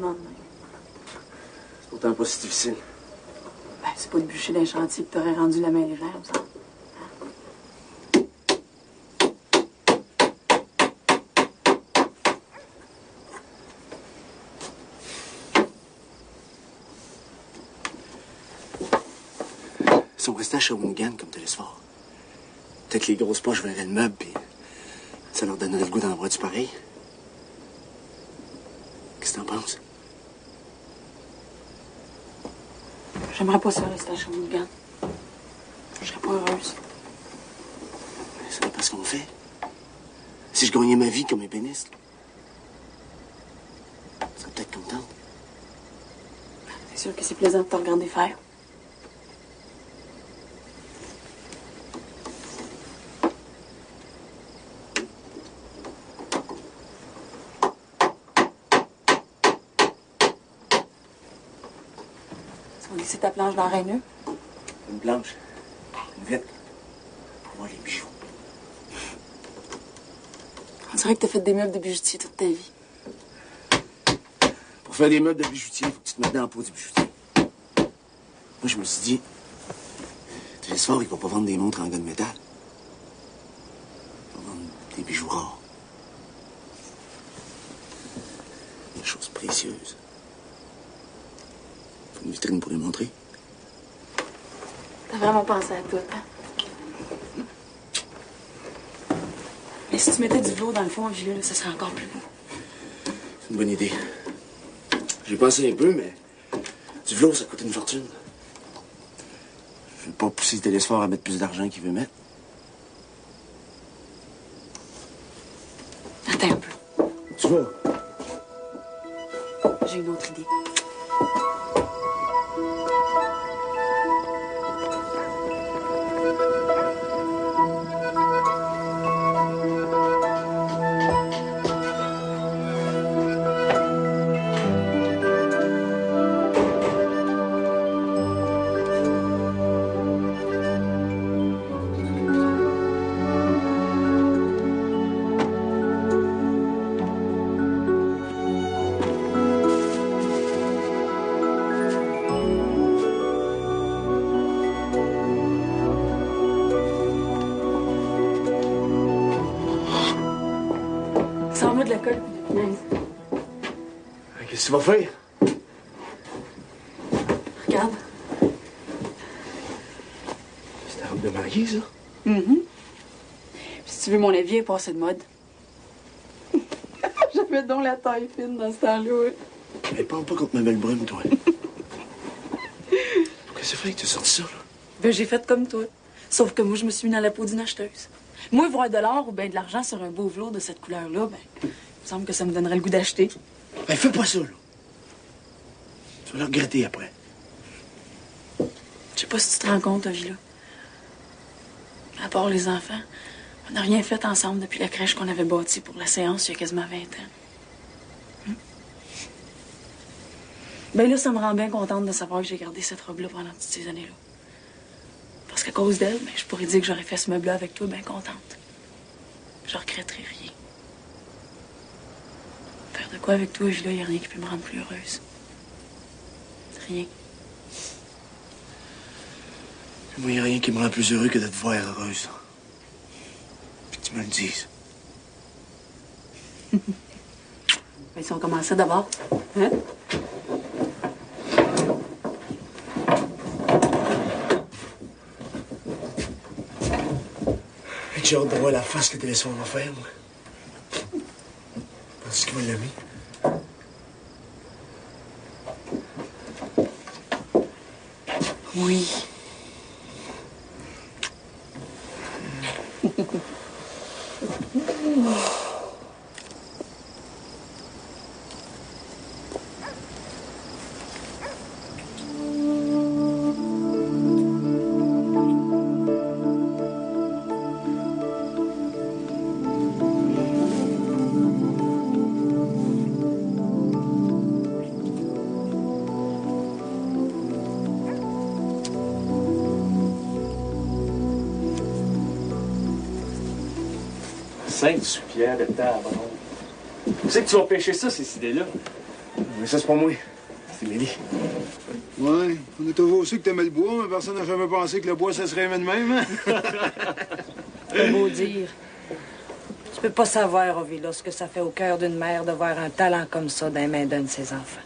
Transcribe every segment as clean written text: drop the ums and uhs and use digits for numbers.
lendemain. C'est pourtant pas si difficile. Ben, c'est pas de bûcher d'un chantier que t'aurais rendu la main légère, ça. Si on restait à Shawinigan comme Télésphore, peut-être que les grosses poches verraient le meuble, puis ça leur donnerait le goût d'en avoir du pareil. Qu'est-ce que t'en penses? J'aimerais pas ça rester à Shawinigan. Je serais pas heureuse. Ça dépend ce qu'on fait. Si je gagnais ma vie comme ébéniste, je serais peut-être contente. C'est sûr que c'est plaisant de te regarder faire. Tu vas laisser ta planche dans Raineux? Une planche. Vite. Pour voir les bijoux. On dirait que t'as fait des meubles de bijoutier toute ta vie. Pour faire des meubles de bijoutier, il faut que tu te mettes dans la peau du bijoutier. Moi, je me suis dit, Télésphore, il va pas vendre des montres en gun de métal. Il va vendre des bijoux rares. Des choses précieuses. Faut une vitrine pour les montrer. T'as vraiment pensé à tout, hein? Mais si tu mettais du velours dans le fond, Villa, là, ça serait encore plus beau. C'est une bonne idée. J'ai pensé un peu, mais du velours, ça coûte une fortune. Je veux pas pousser Télésphore à mettre plus d'argent qu'il veut mettre. Attends un peu. Tu vois? J'ai une autre idée. Sors-moi de la colle puis de punaise. Qu'est-ce que tu vas faire? Regarde. C'est ta robe de mariée, ça? Puis si tu veux mon avis, elle est passée de mode. J'avais donc la taille fine dans ce temps-là. Mais parle pas contre ma belle brume, toi. Qu'est-ce que ça fait que tu as sorti ça, là? Ben, j'ai fait comme toi. Sauf que moi, je me suis mis dans la peau d'une acheteuse. Moi, voir de l'or ou bien de l'argent sur un beau velours de cette couleur-là, ben, il me semble que ça me donnerait le goût d'acheter. Ben, fais pas ça, là. Tu vas le regretter après. Je sais pas si tu te rends compte, Villa. À part les enfants, on n'a rien fait ensemble depuis la crèche qu'on avait bâtie pour la séance il y a quasiment 20 ans. Ben là, ça me rend bien contente de savoir que j'ai gardé cette robe-là pendant toutes ces années-là. Parce qu'à cause d'elle, ben, je pourrais dire que j'aurais fait ce meuble-là avec toi bien contente. Je regretterai rien. Faire de quoi avec toi, Villa, il n'y a rien qui peut me rendre plus heureuse. Rien. Moi, il n'y a rien qui me rend plus heureux que de te voir heureuse. Puis que tu me le dises. Ben, si on commençait d'abord, hein? J'ai hâte de voir la face que Télésphore va faire, moi. Penses-tu qu'il va l'aimer? Oui. Sainte-Soupière de table. Où c'est que tu vas pêcher ça, ces idées-là? Mais ça, c'est pas moi. C'est Mélie. Ouais, on a toujours su que t'aimais le bois, mais personne n'a jamais pensé que le bois, ça serait aimé de même, hein? C'est beau dire. Tu peux pas savoir, Ovila, ce que ça fait au cœur d'une mère de voir un talent comme ça dans les mains d'un de ses enfants.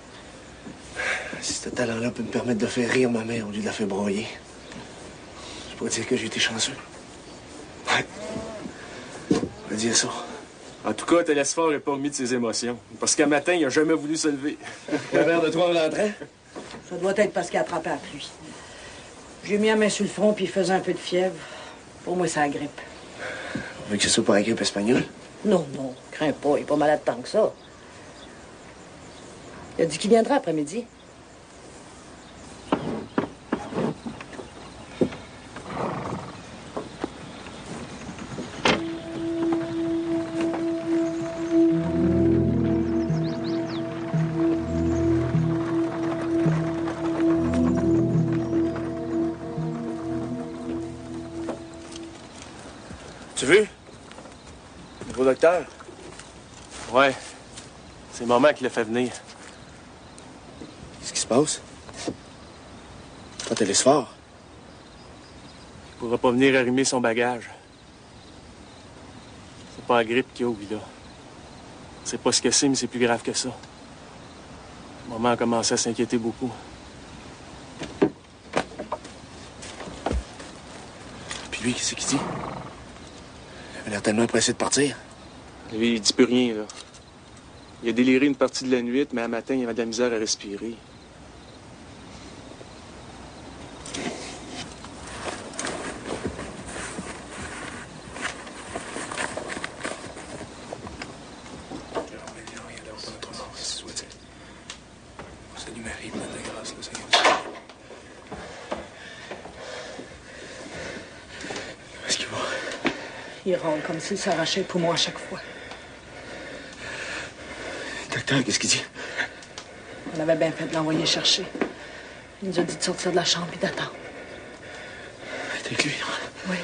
Si ce talent-là peut me permettre de faire rire ma mère au lieu de la faire broyer, je pourrais dire que j'ai été chanceux. Ouais. On va dire ça. En tout cas, Télésphore n'est pas remis de ses émotions. Parce qu'un matin, il a jamais voulu se lever. Un verre de toi en rentrant? Ça doit être parce qu'il a attrapé la pluie. J'ai mis la main sur le front puis il faisait un peu de fièvre. Pour moi, c'est la grippe. On veut que c'est ça pour la grippe espagnole? Non, non, crains pas. Il est pas malade tant que ça. Il a dit qu'il viendra après-midi. Tu veux? Nouveau docteur? Ouais. C'est maman qui l'a fait venir. Qu'est-ce qui se passe? Toi, Télésphore? Il pourra pas venir arrimer son bagage. C'est pas la grippe qu'il y a au villa. C'est pas ce que c'est, mais c'est plus grave que ça. Maman a commencé à s'inquiéter beaucoup. Puis lui, qu'est-ce qu'il dit? Il a l'air tellement pressé de partir. Lui, il dit plus rien, là. Il a déliré une partie de la nuit, mais à matin, il avait de la misère à respirer. Salut Marie, pleine de grâce, le Seigneur. Est-ce qu'il va? Il ronde comme s'il s'arrachait le poumon à chaque fois. Docteur, qu'est-ce qu'il dit? On avait bien fait de l'envoyer chercher. Il nous a dit de sortir de la chambre et d'attendre. T'es avec lui? Oui.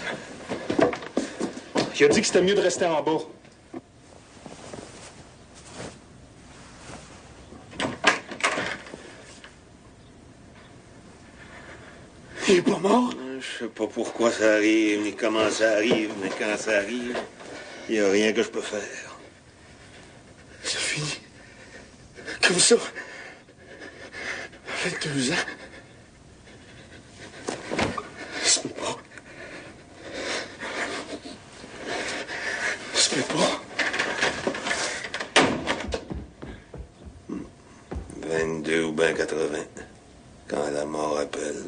Il a dit que c'était mieux de rester en bas. Il est pas mort? Je sais pas pourquoi ça arrive, ni comment ça arrive, mais quand ça arrive, il n'y a rien que je peux faire. C'est fini. Comme ça. 22 ans. Ça se peut pas. Ça se peut pas. 22 ou bien 80, quand la mort appelle.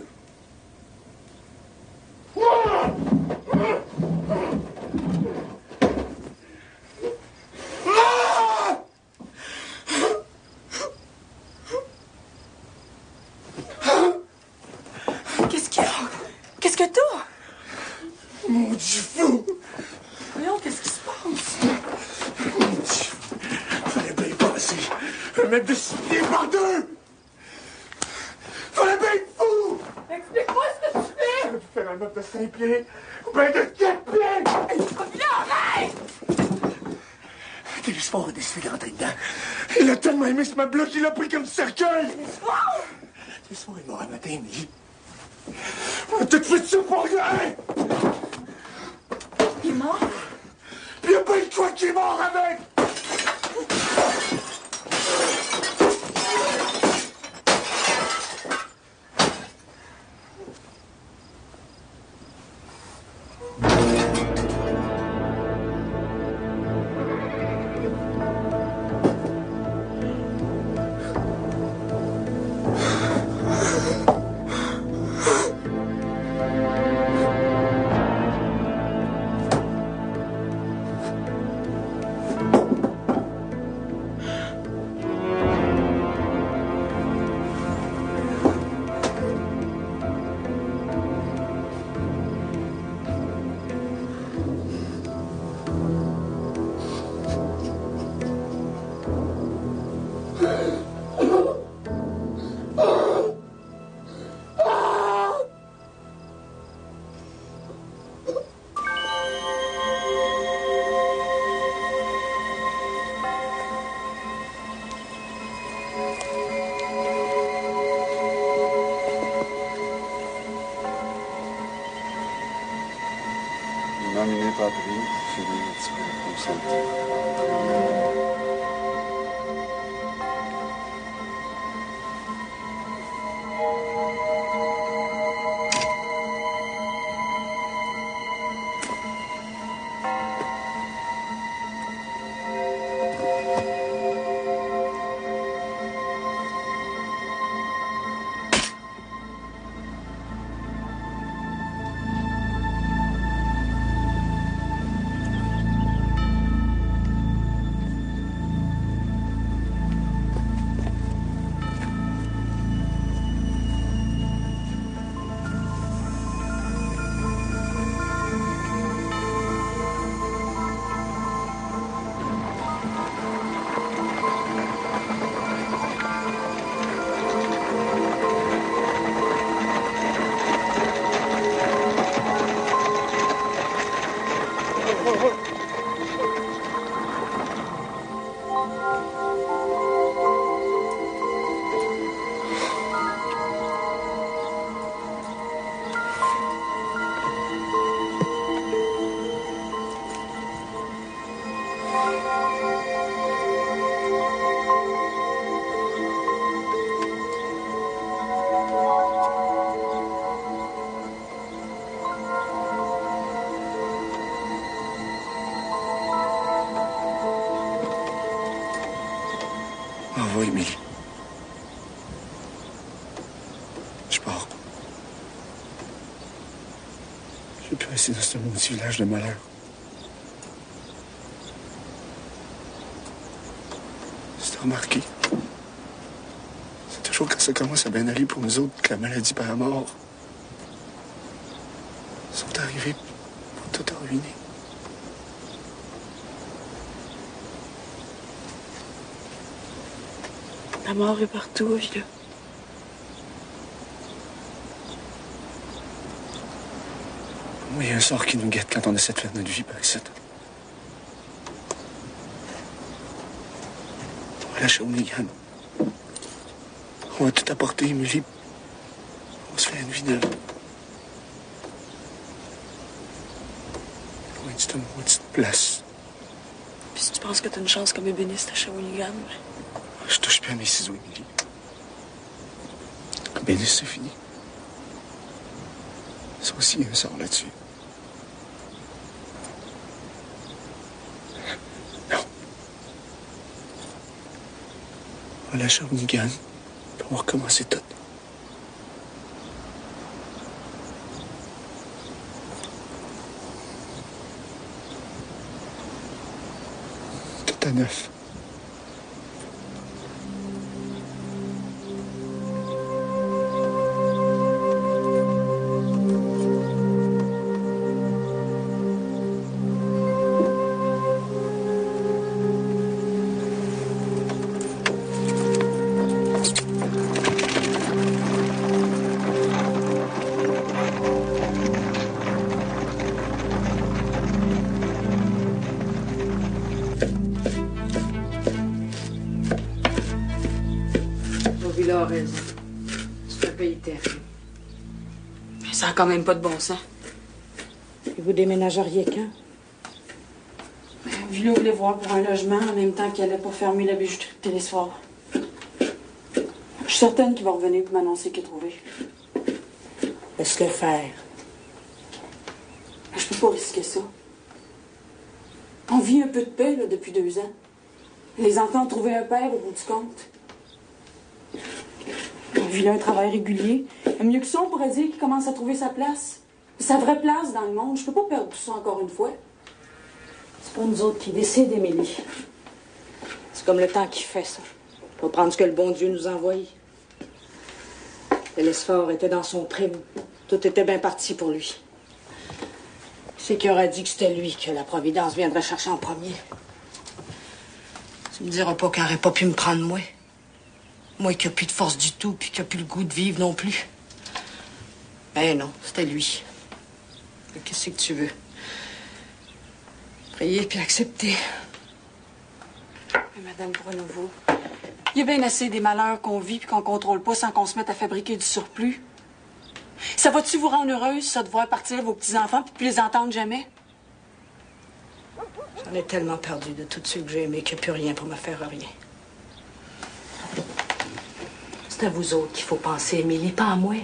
Qu'est-ce qu'il y a? Qu'est-ce que t'as? Mon Dieu fou! Voyons, qu'est-ce qui se passe? Mon Dieu! Fallait bien y passer. Le mettre de 6 pieds par 2! Fallait bien être fou! Explique-moi ce que tu fais! J'aurais pu faire un meuble de 5 pieds ou bien de 4 pieds! Ovila, arrête! Télésphore a décidé de rentrer dedans. Il a tellement aimé ce meuble-là qu'il l'a pris comme cercueil! Télésphore est mort un matin, Émilie. On a tout fait ça pour rien! Il est mort? Puis il y a pas eu de quoi qui est mort avec! m'amener pas pris, fini un petit peu, comme ça. Envoie, Émilie. Je pars. J'ai pu rester dans ce maudit village de malheur. C'est remarqué. C'est toujours quand ça commence à bien aller pour nous autres que la maladie par la mort. Ils sont arrivés pour tout ruiner. La mort est partout, Villa. Oui, il y a un sort qui nous guette quand on essaie de faire notre vie par ici. On va lâcher Shawinigan. On va tout apporter, Émilie. On va se faire une vie neuve. Loin de cette maudite place. Puis si tu penses que t'as une chance comme ébéniste à Shawinigan, Je touche plus à mes ciseaux, Émilie. Ébéniste, c'est fini. Ça aussi, il y a un sort là-dessus. Non. On va lâcher Shawinigan, puis on va recommencer tout. Tout à neuf. Villa a raison. C'est un pays terrible. mais ça a quand même pas de bon sens. Et vous déménageriez quand? Villa voulait voir pour un logement en même temps qu'il allait pas fermer la bijouterie de Télésphore. Je suis certaine qu'il va revenir pour m'annoncer qu'il est trouvé. Laisse-le faire. Je peux pas risquer ça. On vit un peu de paix là, depuis 2 ans. Les enfants ont trouvé un père au bout du compte. Villa a un travail régulier. Mieux que ça, on pourrait dire qu'il commence à trouver sa place. Sa vraie place dans le monde. Je peux pas perdre tout ça encore une fois. C'est pas nous autres qui décident, Émilie. C'est comme le temps qui fait, ça. Faut prendre ce que le bon Dieu nous envoie. Télésphore était dans son prime. Tout était bien parti pour lui. C'est qui aurait dit que c'était lui que la Providence viendrait chercher en premier. Tu me diras pas qu'il n'aurait pas pu me prendre moi. Moi qui n'ai plus de force du tout, puis qui n'ai plus le goût de vivre non plus. Ben non, c'était lui. Mais qu'est-ce que tu veux? Prier puis accepter. Mais Madame Pronovo, il y a bien assez des malheurs qu'on vit puis qu'on contrôle pas sans qu'on se mette à fabriquer du surplus. Ça va-tu vous rendre heureuse, ça, de voir partir vos petits-enfants puis de plus les entendre jamais? J'en ai tellement perdu de tous ceux que j'ai aimés qu'il n'y a plus rien pour me faire rien. C'est à vous autres qu'il faut penser, Émilie, pas à moi.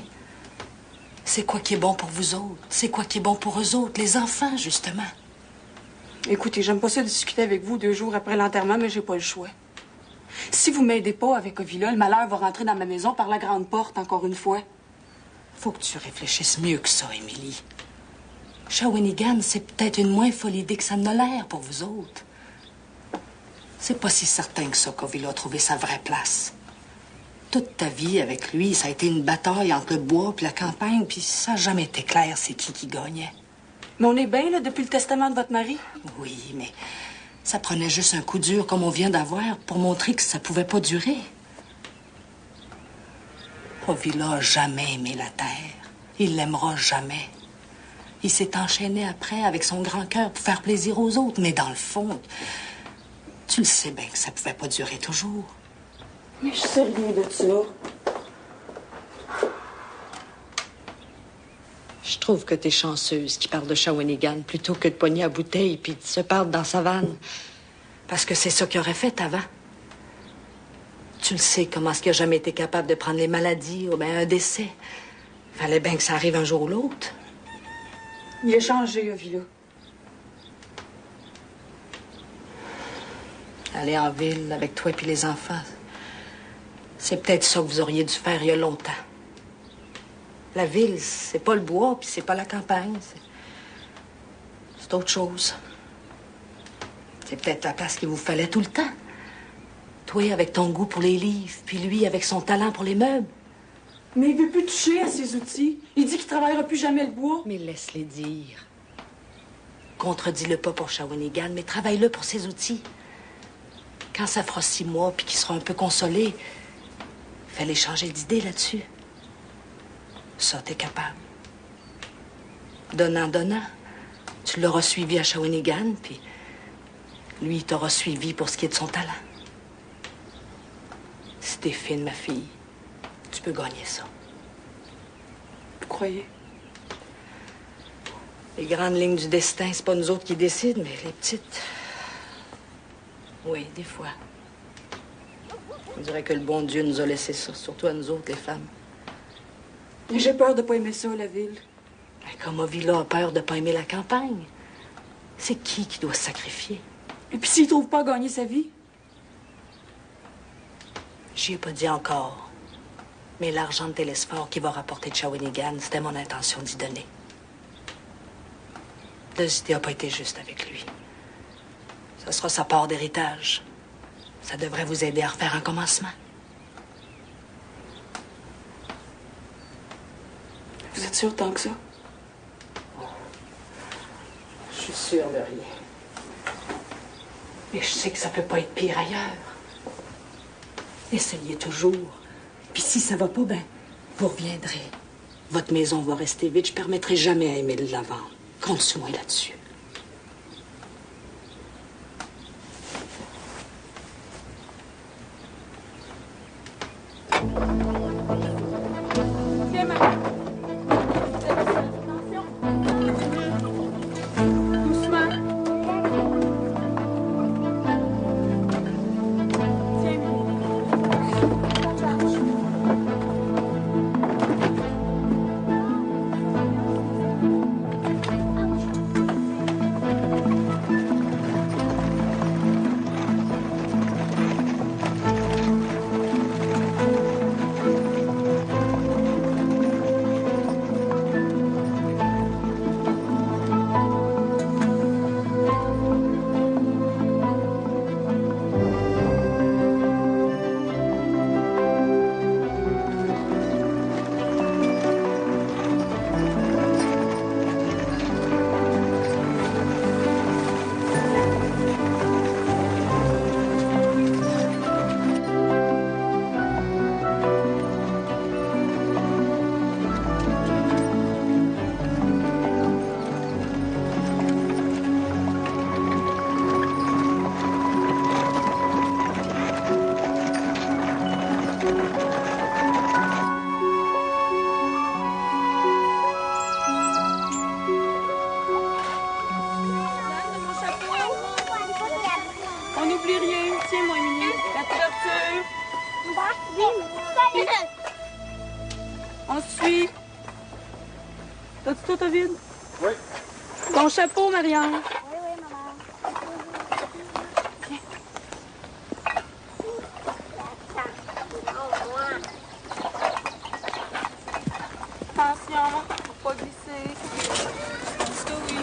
C'est quoi qui est bon pour vous autres? C'est quoi qui est bon pour eux autres? Les enfants, justement. Écoutez, j'aime pas ça discuter avec vous 2 jours après l'enterrement, mais j'ai pas le choix. Si vous m'aidez pas avec Ovila, le malheur va rentrer dans ma maison par la grande porte, encore une fois. Faut que tu réfléchisses mieux que ça, Émilie. Shawinigan, c'est peut-être une moins folle idée que ça n'a l'air pour vous autres. C'est pas si certain que ça qu'Ovila a trouvé sa vraie place. Toute ta vie avec lui, ça a été une bataille entre le bois et la campagne, puis ça n'a jamais été clair c'est qui gagnait. Mais on est bien, là, depuis le testament de votre mari. Oui, mais ça prenait juste un coup dur comme on vient d'avoir pour montrer que ça pouvait pas durer. Ovila a jamais aimé la terre. Il l'aimera jamais. Il s'est enchaîné après avec son grand cœur pour faire plaisir aux autres, mais dans le fond, tu le sais bien que ça pouvait pas durer toujours. Mais je sais rien de ça. Je trouve que t'es chanceuse qui parle de Shawinigan plutôt que de pogner à bouteille puis de se perdre dans sa vanne. Parce que c'est ça qu'il aurait fait avant. Tu le sais, comment est-ce qu'il a jamais été capable de prendre les maladies ou bien un décès. Fallait bien que ça arrive un jour ou l'autre. Il a changé, Ovila. Aller en ville avec toi et puis les enfants, c'est peut-être ça que vous auriez dû faire il y a longtemps. La ville, c'est pas le bois puis c'est pas la campagne. C'est autre chose. C'est peut-être la place qu'il vous fallait tout le temps. Toi avec ton goût pour les livres, puis lui avec son talent pour les meubles. Mais il veut plus toucher à ses outils. Il dit qu'il travaillera plus jamais le bois. Mais laisse-les dire. Contredis-le pas pour Shawinigan, mais travaille-le pour ses outils. Quand ça fera 6 mois puis qu'il sera un peu consolé, fallait changer d'idée là-dessus. Ça, t'es capable. Donnant. Tu l'auras suivi à Shawinigan, puis lui, il t'aura suivi pour ce qui est de son talent. Si t'es fine, ma fille, tu peux gagner ça. Vous croyez? Les grandes lignes du destin, c'est pas nous autres qui décident, mais les petites... Oui, des fois. On dirait que le bon Dieu nous a laissé ça, surtout à nous autres, les femmes. Mais j'ai peur de pas aimer ça, la ville. Ben, comme Ovila a peur de pas aimer la campagne. C'est qui doit se sacrifier? Et puis s'il trouve pas à gagner sa vie? J'y ai pas dit encore. Mais l'argent de Télésphore qui va rapporter de Shawinigan, c'était mon intention d'y donner. L'idée n'a pas été juste avec lui. Ça sera sa part d'héritage. Ça devrait vous aider à refaire un commencement. Vous êtes sûr tant que ça? Je suis sûre de rien. Mais je sais que ça peut pas être pire ailleurs. Essayez toujours. Puis si ça va pas, ben, vous reviendrez. Votre maison va rester vide. Je permettrai jamais à Émile de la vendre. Compte sur moi là-dessus. Tiens, maman. Attention. Doucement. Tiens, N'oublie rien. Tiens, moi, Émilie. La couverture. On se suit. T'as-tu tout, David? Oui. Ton chapeau, Marianne. Oui, maman. Attention, faut pas glisser. Ça, oui.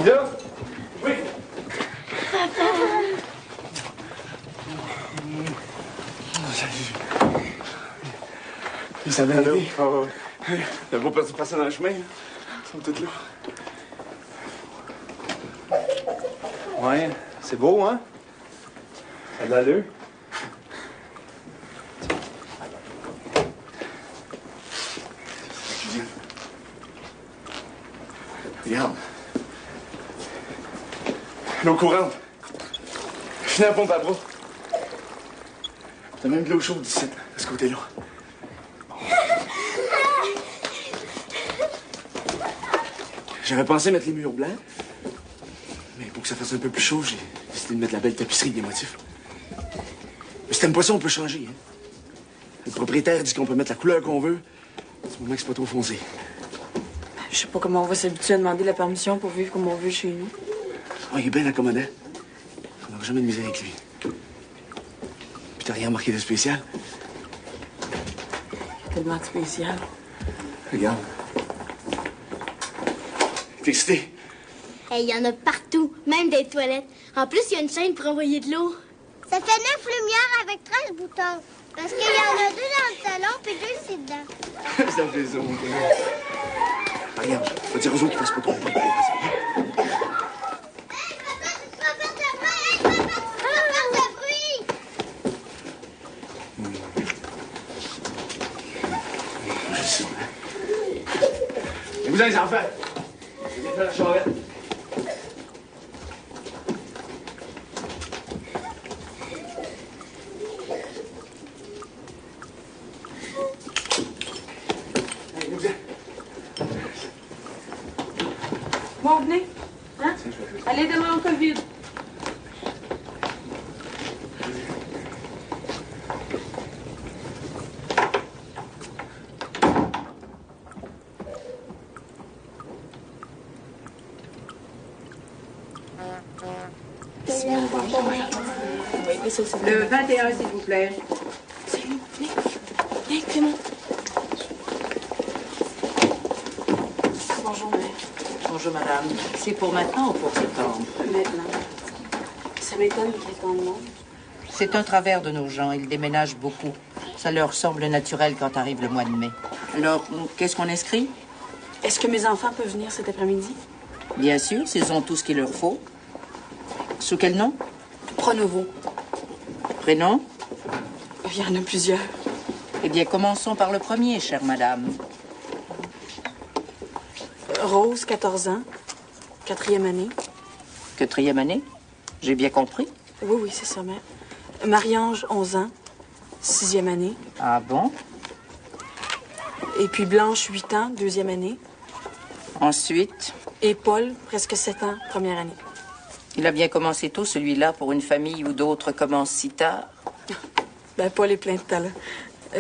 Là? Oui. Ils savaient aller. Ah ouais. T'as beau passer dans le chemin, là. Ils sont tous là. Ouais, c'est beau, hein? Ça a de l'allure. Julienne. Regarde. L'eau courante. Je finis à la pompe à bras. T'as même de l'eau chaude ici, de ce côté-là. J'aurais pensé mettre les murs blancs. Mais pour que ça fasse un peu plus chaud, j'ai décidé de mettre la belle tapisserie avec des motifs. Mais si t'aimes pas ça, on peut changer, hein. Le propriétaire dit qu'on peut mettre la couleur qu'on veut, du moment que c'est pas trop foncé. Je sais pas comment on va s'habituer à demander la permission pour vivre comme on veut chez nous. Oh, il est bien accommodant. On n'aura jamais de misère avec lui. Puis t'as rien remarqué de spécial? Tellement spécial. Regarde. T'es excité? Hey, il y en a partout, même des toilettes. En plus, il y a une chaîne pour envoyer de l'eau. Ça fait 9 lumières avec 13 boutons. Parce qu'il y en a 2 dans le salon, puis 2 ici dedans. Ça fait ça, mon gars. Regarde, je vais dire aux autres qu'ils fassent pas trop de bruit. Je sais. Et vous allez les enfants? Viens faire la charrette. Bon, venez. Hein? Allez demain en COVID. Le 21, s'il vous plaît. C'est nous. Venez. Viens, Clément. Bonjour, mère. Bonjour, madame. C'est pour maintenant ou pour septembre? Maintenant. Ça m'étonne qu'il y ait tant de monde. C'est un travers de nos gens. Ils déménagent beaucoup. Ça leur semble naturel quand arrive le mois de mai. Alors, qu'est-ce qu'on inscrit? Est-ce que mes enfants peuvent venir cet après-midi? Bien sûr, s'ils ont tout ce qu'il leur faut. Sous quel nom? Pronovo. Prénom? Il y en a plusieurs. Eh bien, commençons par le premier, chère madame. Rose, 14 ans. 4e année. 4e année? J'ai bien compris. Oui, oui, c'est ça, mère. Marie-Ange, 11 ans. 6e année. Ah bon? Et puis Blanche, 8 ans. 2e année. Ensuite, Et Paul, presque 7 ans. 1re année. il a bien commencé tôt, celui-là, pour une famille où d'autres commencent si tard. Ben, Paul est plein de talent.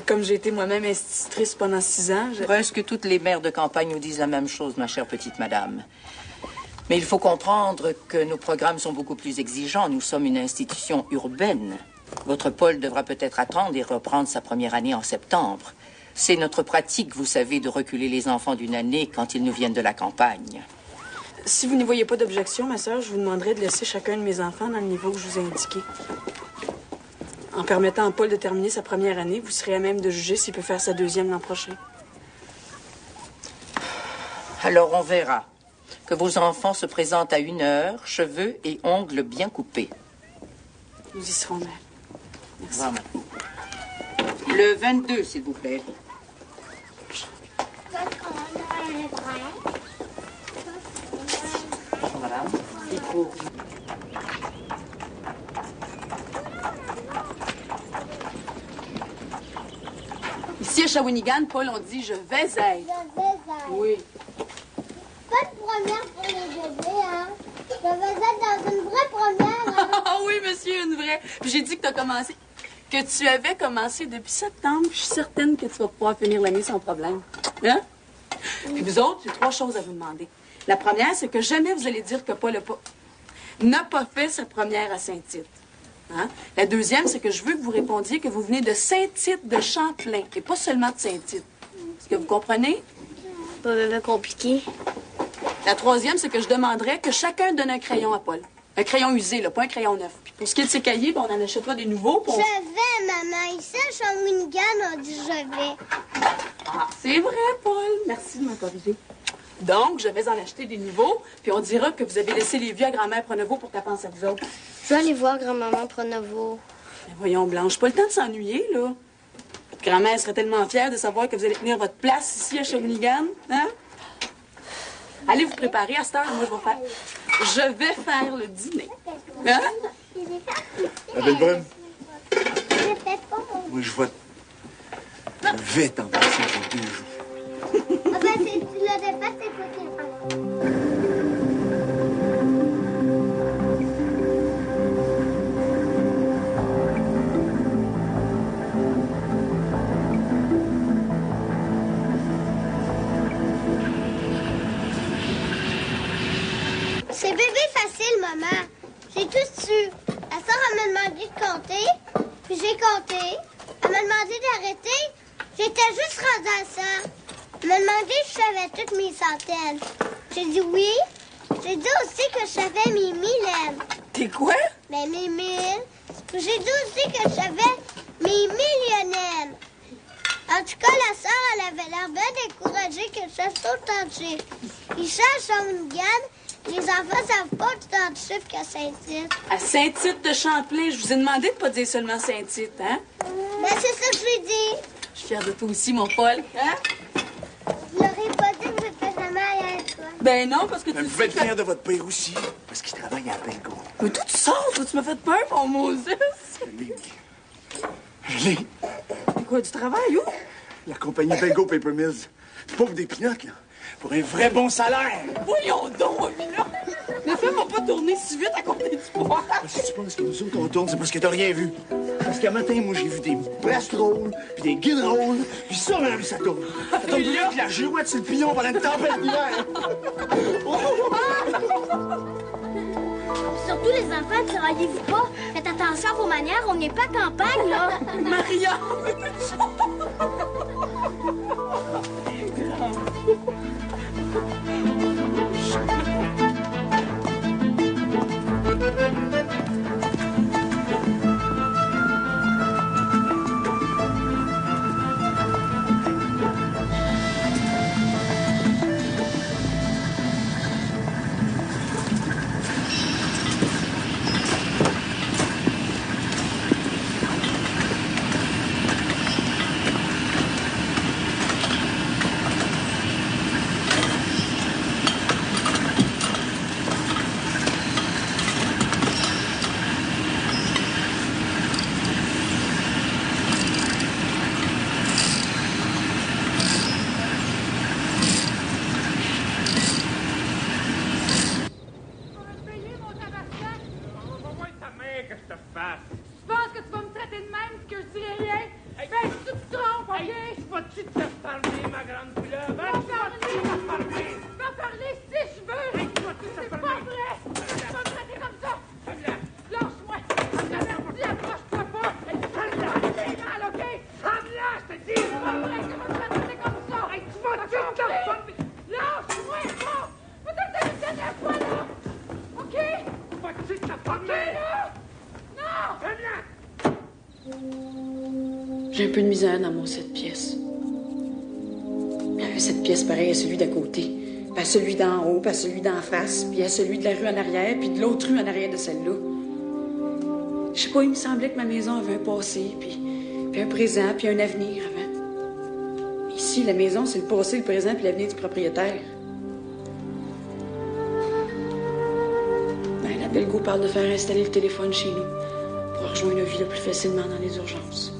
Comme j'ai été moi-même institutrice pendant 6 ans, Presque toutes les mères de campagne nous disent la même chose, ma chère petite madame. Mais il faut comprendre que nos programmes sont beaucoup plus exigeants. Nous sommes une institution urbaine. Votre Paul devra peut-être attendre et reprendre sa première année en septembre. C'est notre pratique, vous savez, de reculer les enfants d'une année quand ils nous viennent de la campagne. Si vous n'y voyez pas d'objection, ma sœur, je vous demanderai de laisser chacun de mes enfants dans le niveau que je vous ai indiqué. En permettant à Paul de terminer sa première année, vous serez à même de juger s'il peut faire sa deuxième l'an prochain. Alors on verra. Que vos enfants se présentent à 1h, cheveux et ongles bien coupés. Nous y serons, mère. Merci. Voilà. Le 22, s'il vous plaît. Madame. Ici, à Shawinigan, Paul, on dit « je vais être ». Je vais être. Oui. Pas de première pour les bébés, hein? Je vais être dans une vraie première, hein? Ah oui, monsieur, une vraie. Puis j'ai dit que tu avais commencé depuis septembre. Je suis certaine que tu vas pouvoir finir l'année sans problème. Hein? Puis vous autres, j'ai 3 choses à vous demander. La première, c'est que jamais vous allez dire que Paul n'a pas fait sa première à Saint-Tite. Hein? La deuxième, c'est que je veux que vous répondiez que vous venez de Saint-Tite de Champlain et pas seulement de Saint-Tite. Est-ce que vous comprenez? Pas vraiment compliqué. La troisième, c'est que je demanderais que chacun donne un crayon à Paul. Un crayon usé, là, pas un crayon neuf. Puis pour ce qui est de ses cahiers, ben, on en achètera des nouveaux. Je vais, maman. Ici, à Shawinigan, on dit je vais. Ah, c'est vrai, Paul. Merci de m'accorder. Donc, je vais en acheter des nouveaux, puis on dira que vous avez laissé les vieux à grand-mère Pronovo pour qu'elle pense à vous autres. Je vais aller voir grand-maman Pronovo. Ben voyons, Blanche, pas le temps de s'ennuyer, là. Votre grand-mère serait tellement fière de savoir que vous allez tenir votre place ici à Shawinigan, hein? Allez vous préparer à cette heure, moi je vais faire le dîner. Hein? La belle brume, Je fais pas. moi je vais t'en passer pour 2 jours. Ah ben, tu l'avais pas, c'est toi qui l'as fait. C'est bébé facile, maman. C'est tout dessus. La sœur, elle m'a demandé de compter, puis j'ai compté. Elle m'a demandé d'arrêter. J'étais juste rendue à ça. Elle m'a demandé si je savais toutes mes centaines. J'ai dit oui. J'ai dit aussi que je savais mes milles. T'es quoi? Ben, mes mille. J'ai dit aussi que je savais mes millionnaires. En tout cas, la sœur, elle avait l'air bien découragée que je sache autant de chiffres. Ici, à Shawinigan, les enfants ne savent pas autant de chiffres qu'à Saint-Tite. À Saint-Tite de Champlain, je vous ai demandé de pas dire seulement Saint-Tite, hein? Ben, c'est ça que je lui ai dit. Je suis fière de toi aussi, mon Paul, hein? Je leur ai pas dit que j'étais jamais allée à toi. Ben non, parce que Mais tu vous pouvez sais être fier de votre père aussi, parce qu'il travaille à Belgo. Mais toi, tu sors, toi, tu m'as fait peur, mon Moses. Je l'ai. Quoi, du travail, où? La compagnie Belgo Paper Mills. C'est pas pour des pinottes, là. Pour un vrai bon salaire. Voyons donc, Mila. Ne fais-moi pas tourner si vite à côté du poids. Si tu penses que nous autres, on tourne, c'est parce que t'as rien vu. Parce qu'à matin, moi, j'ai vu des breast rolls, puis des guild rolls, puis ça, même, ça tourne. Ça tourne plus vite que la girouette sur le pignon pendant une tempête d'hiver. Surtout les enfants, travaillez-vous pas. Faites attention à vos manières, on n'est pas campagne, là. Maria! Tu penses que tu vas me traiter de même que je dirais rien? Ben, si tu te trompes, OK? Vas-tu te parler, ma grande couleuvre? Je peux parler si je veux! C'est pas vrai! Tu vas me traiter comme ça! Lâche-moi! Merci, approche-toi pas! J'ai un peu de misère dans mon 7 pièces. Il y avait 7 pièces pareilles à celui d'à côté, puis à celui d'en haut, puis à celui d'en face, puis à celui de la rue en arrière, puis de l'autre rue en arrière de celle-là. Je sais pas, il me semblait que ma maison avait un passé, puis un présent, puis un avenir avant. Ici, la maison, c'est le passé, le présent, puis l'avenir du propriétaire. Ben, la Belgo parle de faire installer le téléphone chez nous pour rejoindre la vie le plus facilement dans les urgences.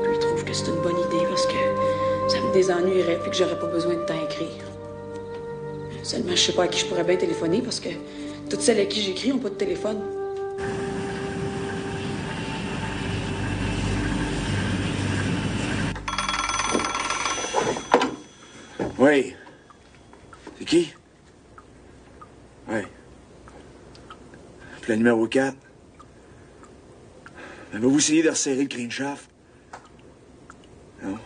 Puis il trouve que c'est une bonne idée parce que ça me désennuierait puis que j'aurais pas besoin de temps à écrire. Seulement, je sais pas à qui je pourrais bien téléphoner parce que toutes celles à qui j'écris n'ont pas de téléphone. Oui. C'est qui? Oui. Puis le numéro 4. Ben, va-vous essayer de resserrer le clean shaft? Non?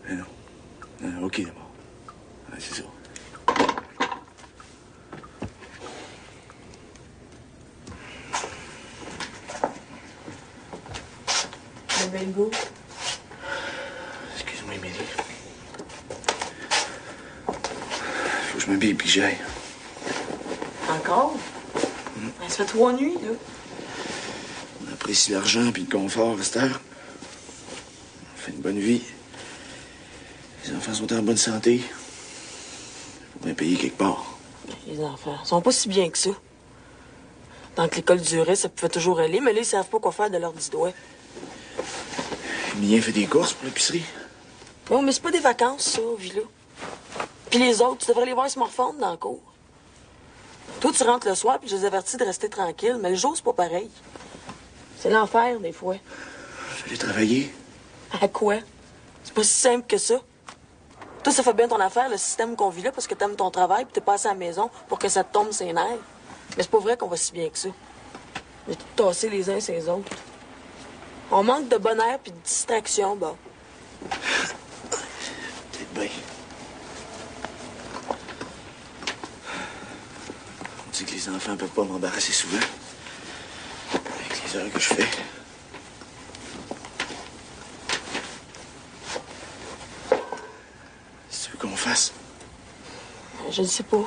Ben non. Ah, OK, d'abord. Ouais, c'est ça. Le Belgo. Excuse-moi, Émilie. Faut que je m'habille puis que j'aille. Encore? Ben, ça fait 3 nuits, là. On apprécie l'argent puis le confort à cette heure. On fait une bonne vie. Les enfants sont en bonne santé. Faut bien payer quelque part. Les enfants sont pas si bien que ça. Tant que l'école durait, ça pouvait toujours aller, mais là, ils savent pas quoi faire de leurs 10 doigts. Mien fait des courses pour l'épicerie. Non, mais c'est pas des vacances, ça, Villa. Puis les autres, tu devrais les voir se morfondre dans le cours. Toi, tu rentres le soir, puis je les avertis de rester tranquilles, mais le jour, c'est pas pareil. C'est l'enfer, des fois. Fallait travailler. À quoi? C'est pas si simple que ça. Toi, ça fait bien ton affaire, le système qu'on vit là, parce que t'aimes ton travail, puis t'es pas assez à la maison pour que ça te tombe ses nerfs. Mais c'est pas vrai qu'on va si bien que ça. On est tous tassés les uns sur les autres. On manque de bonheur puis de distraction, bah. Peut-être bien. On dit que les enfants peuvent pas m'embarrasser souvent. Avec les heures que je fais. Si tu veux qu'on fasse. Je ne sais pas.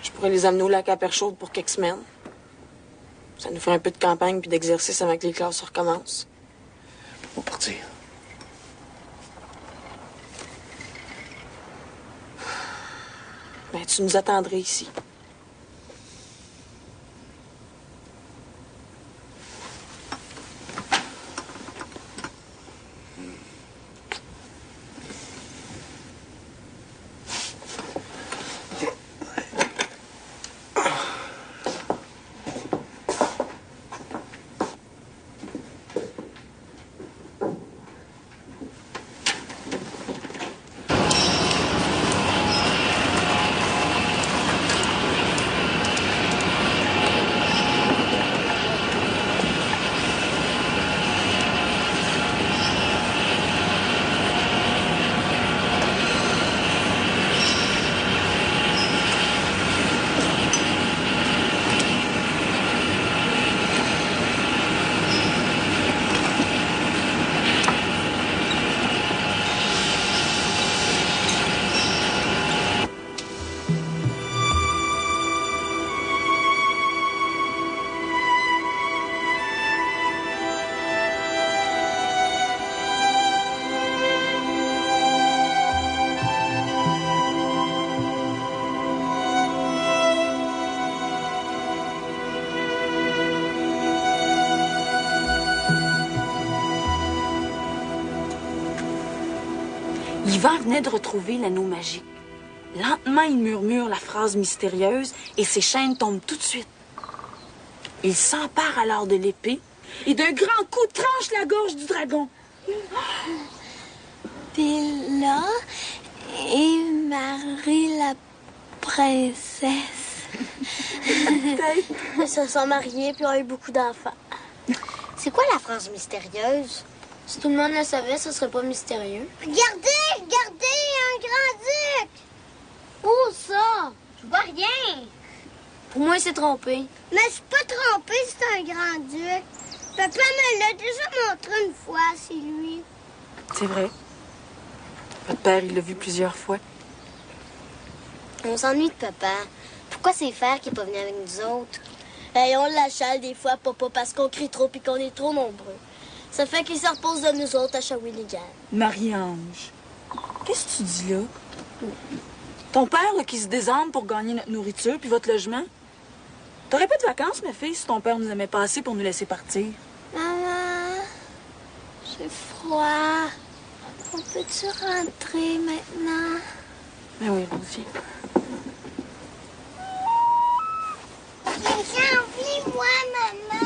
Je pourrais les amener au lac à Perchaude pour quelques semaines. Ça nous ferait un peu de campagne puis d'exercice avant que les classes recommencent. On va partir. Ben, tu nous attendrais ici. Yvan venait de retrouver l'anneau magique. Lentement, il murmure la phrase mystérieuse et ses chaînes tombent tout de suite. Il s'empare alors de l'épée et d'un grand coup tranche la gorge du dragon. Puis là, il marie la princesse. Ils se sont mariés puis ont eu beaucoup d'enfants. C'est quoi la phrase mystérieuse? Si tout le monde le savait, ce serait pas mystérieux. Regardez! Regardez! Un grand-duc! Où ça? Je vois rien. Pour moi, il s'est trompé. Mais je suis pas trompé, c'est un grand-duc. Papa me l'a déjà montré une fois, c'est lui. C'est vrai. Votre père, il l'a vu plusieurs fois. On s'ennuie de papa. Pourquoi c'est Fer qui est pas venu avec nous autres? Hey, on l'achale des fois, papa, parce qu'on crie trop et qu'on est trop nombreux. Ça fait qu'il se repose de nous autres à Shawinigan. Marie-Ange, qu'est-ce que tu dis là? Ton père, là, qui se désarme pour gagner notre nourriture puis votre logement? T'aurais pas de vacances, ma fille, si ton père nous aimait pas assez pour nous laisser partir? Maman, j'ai froid. On peut-tu rentrer maintenant? Ben oui, Rosie. J'ai envie, moi, maman.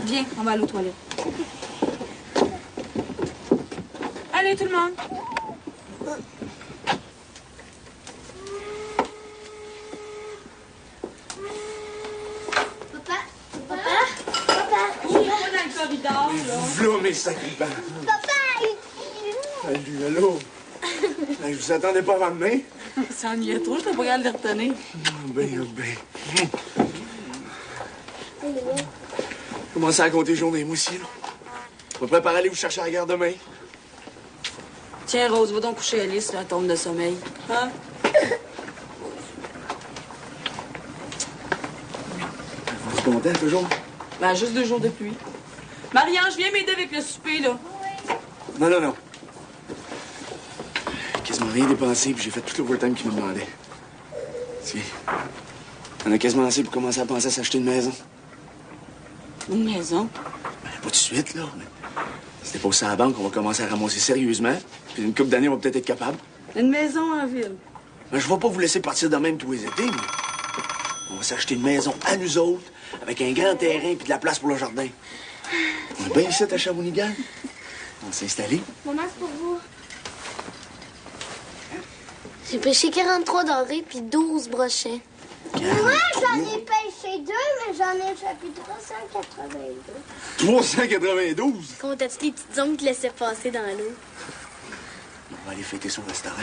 Viens, on va aller aux toilettes. Allez, tout le monde. V'là, mes sacripants. Papa, Salut, allô. Je vous attendais pas avant demain. Ça ennuyait trop, je t'ai pas capable de les retenir. Ben. Commencez à compter journée, moi aussi, là. Je vais préparer à aller vous chercher à la gare demain. Tiens, Rose, va donc coucher Alice, là, elle tombe de sommeil. Hein? Vous êtes content, toujours? Ben, juste 2 jours de pluie. Marie-Ange, viens m'aider avec le souper, là. Non. Quasiment rien dépensé, puis j'ai fait tout l'overtime qu'il me demandait. Si. On a quasiment assez pour commencer à penser à s'acheter une maison. Une maison? Ben, pas tout de suite, là. Mais c'était pas ça à la banque qu'on va commencer à ramasser sérieusement. Puis une couple d'années, on va peut-être être capable. Une maison en ville. Ben, je vais pas vous laisser partir de même tous les étés, mais on va s'acheter une maison à nous autres, avec un grand terrain puis de la place pour le jardin. On est bien ici à Shawinigan. On va s'installer. Maman, c'est pour vous. J'ai pêché 43 dorés puis 12 brochets. Moi, j'en ai pêché 2, mais j'en ai échappé 382. 392? Comptais-tu les petites ombres qui laissaient passer dans l'eau? On va aller fêter son restaurant.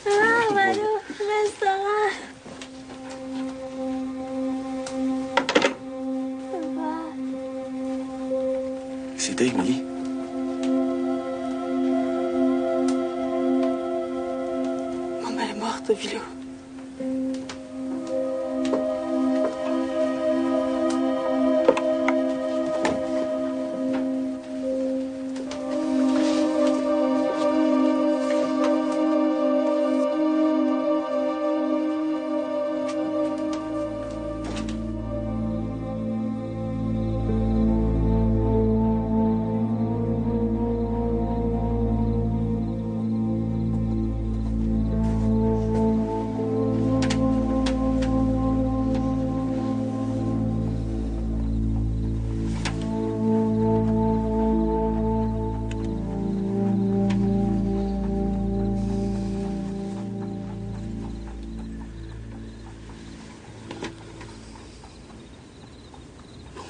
Maman, on va aller au restaurant. C'était Émilie. Maman est morte, Villa.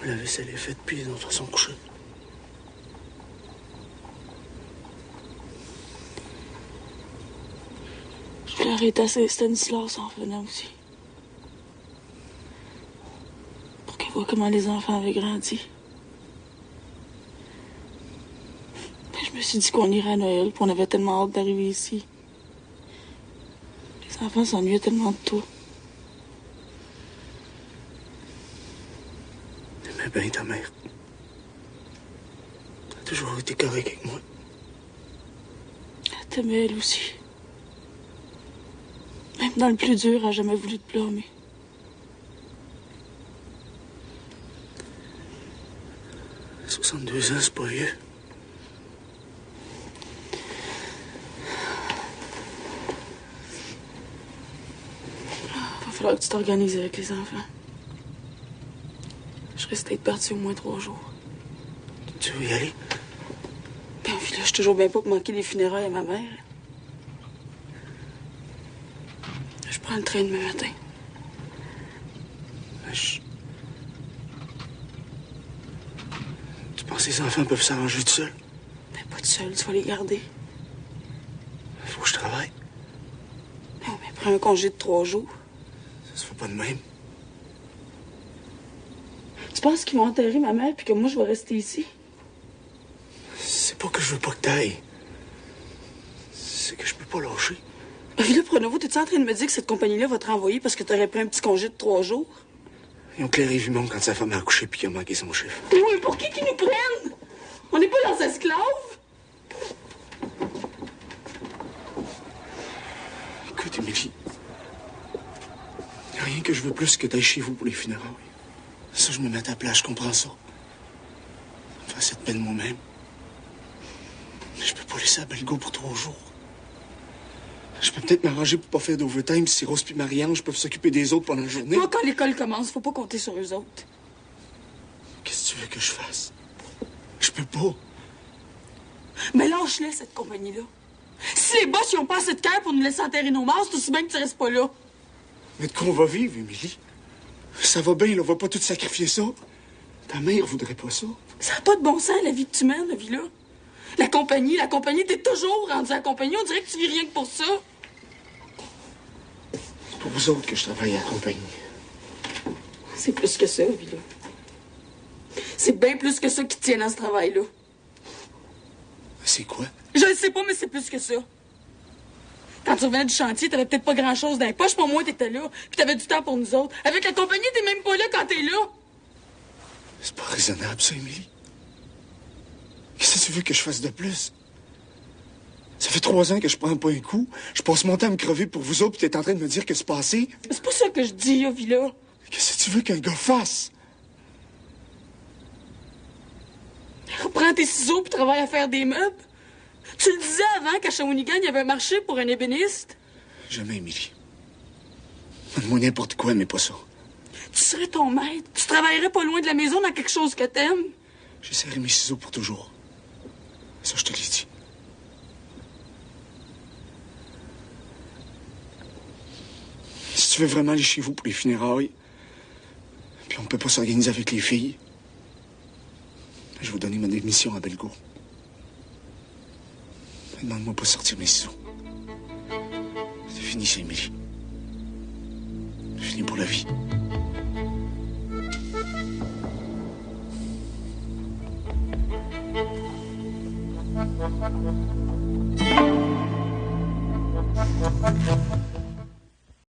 La vaisselle est faite, puis les enfants sont couchés. Je voulais arrêter à Saint-Stanislas en revenant aussi. Pour qu'elle voie comment les enfants avaient grandi. Puis je me suis dit qu'on irait à Noël, puis on avait tellement hâte d'arriver ici. Les enfants s'ennuyaient tellement de toi. T'aimais bien ta mère. Elle a toujours été correcte avec moi. Elle t'aimait, elle aussi. Même dans le plus dur, elle n'a jamais voulu te blâmer. « 62 ans, c'est pas vieux. Va falloir que tu t'organises avec les enfants. Je risque d'être partie au moins 3 jours. Tu veux y aller? Ben, puis là, je suis toujours bien pas pour manquer les funérailles à ma mère. Je prends le train demain matin. Tu penses que les enfants peuvent s'arranger tout seuls? Ben, pas tout seul, tu vas les garder. Faut travail. Oh, mais prends un congé de 3 jours. Ça se fait pas de même. Tu penses qu'ils vont enterrer ma mère puis que moi, je vais rester ici? C'est pas que je veux pas que t'ailles. C'est que je peux pas lâcher. Là, Pronovo, t'es-tu en train de me dire que cette compagnie-là va te renvoyer parce que t'aurais pris un petit congé de 3 jours? Ils ont clairé Vimon quand sa femme a accouché puis qu'il a manqué son chiffre. Oui, mais pour qui qu'ils nous prennent? On n'est pas leurs esclaves? Écoute, Émilie, y a rien que je veux plus que t'ailles chez vous pour les funérailles. Ça, je me mets à ta place, je comprends ça. Ça me fait cette peine moi-même. Mais je peux pas laisser la Belgo pour 3 jours. Je peux peut-être m'arranger pour pas faire d'overtime si Rose puis Marie-Ange peuvent s'occuper des autres pendant la journée. Pas quand l'école commence, faut pas compter sur eux autres. Qu'est-ce que tu veux que je fasse? Je peux pas. Mais lâche-les, cette compagnie-là. Si les boss, ils ont pas assez de cœur pour nous laisser enterrer nos morts, c'est aussi bien que tu restes pas là. Mais de quoi on va vivre, Émilie? Ça va bien, là, on va pas tout sacrifier ça. Ta mère voudrait pas ça. Ça n'a pas de bon sens, la vie que tu mènes, la vie là. La compagnie, t'es toujours rendu à la compagnie. On dirait que tu vis rien que pour ça. C'est pour vous autres que je travaille à la compagnie. C'est plus que ça, vie là. C'est bien plus que ça qui te tient dans ce travail-là. C'est quoi? Je le sais pas, mais c'est plus que ça. Quand tu revenais du chantier, t'avais peut-être pas grand-chose dans les poches. Pour moi, t'étais là. Puis t'avais du temps pour nous autres. Avec la compagnie, t'es même pas là quand t'es là. C'est pas raisonnable, ça, Émilie. Qu'est-ce que tu veux que je fasse de plus? Ça fait 3 ans que je prends pas un coup. Je passe mon temps à me crever pour vous autres, puis t'es en train de me dire que c'est passé. C'est pas ça que je dis, Villa. Qu'est-ce que tu veux qu'un gars fasse? Reprends tes ciseaux puis travaille à faire des meubles. Tu le disais avant qu'à Shawinigan, il y avait un marché pour un ébéniste. Jamais, Émilie. Donne-moi n'importe quoi, mais pas ça. Tu serais ton maître. Tu travaillerais pas loin de la maison dans quelque chose que t'aimes. J'essaierai mes ciseaux pour toujours. Ça, je te l'ai dit. Si tu veux vraiment aller chez vous pour les funérailles, puis on peut pas s'organiser avec les filles, je vais vous donner ma démission à Bellecour. Demande-moi pas de sortir mes ciseaux. C'est fini, c'est Émilie. C'est fini pour la vie. Thank you.